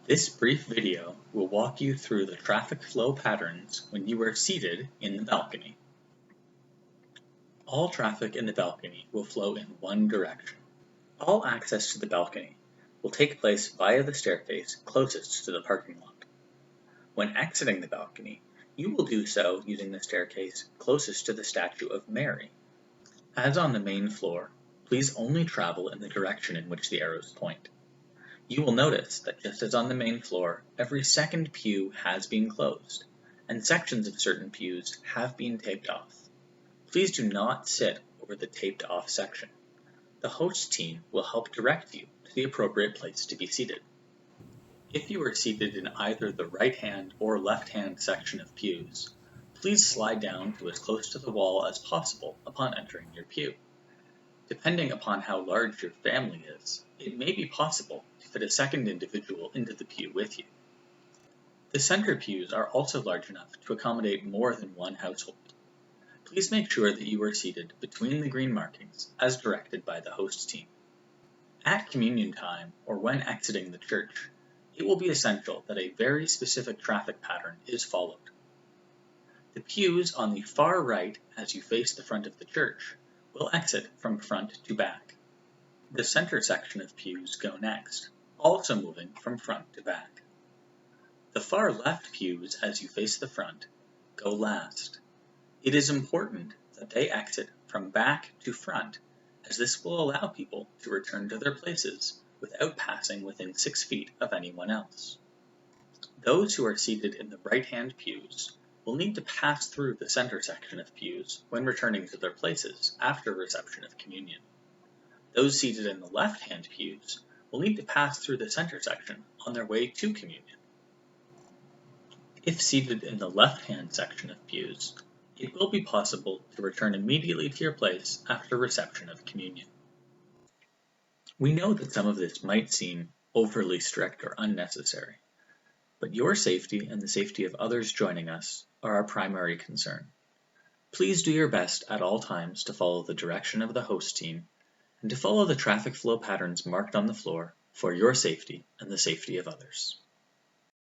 This brief video will walk you through the traffic flow patterns when you are seated in the balcony. All traffic in the balcony will flow in one direction. All access to the balcony will take place via the staircase closest to the parking lot. When exiting the balcony, you will do so using the staircase closest to the statue of Mary. As on the main floor, please only travel in the direction in which the arrows point. You will notice that just as on the main floor, every second pew has been closed, and sections of certain pews have been taped off. Please do not sit over the taped off section. The host team will help direct you to the appropriate place to be seated. If you are seated in either the right-hand or left-hand section of pews, please slide down to as close to the wall as possible upon entering your pew. Depending upon how large your family is, it may be possible to fit a second individual into the pew with you. The center pews are also large enough to accommodate more than one household. Please make sure that you are seated between the green markings as directed by the host team. At communion time or when exiting the church, it will be essential that a very specific traffic pattern is followed. The pews on the far right as you face the front of the church will exit from front to back. The center section of pews go next, also moving from front to back. The far left pews as you face the front go last. It is important that they exit from back to front, as this will allow people to return to their places without passing within 6 feet of anyone else. Those who are seated in the right-hand pews will need to pass through the center section of pews when returning to their places after reception of communion. Those seated in the left-hand pews will need to pass through the center section on their way to communion. If seated in the left-hand section of pews, it will be possible to return immediately to your place after reception of communion. We know that some of this might seem overly strict or unnecessary, but your safety and the safety of others joining us are our primary concern. Please do your best at all times to follow the direction of the host team and to follow the traffic flow patterns marked on the floor for your safety and the safety of others.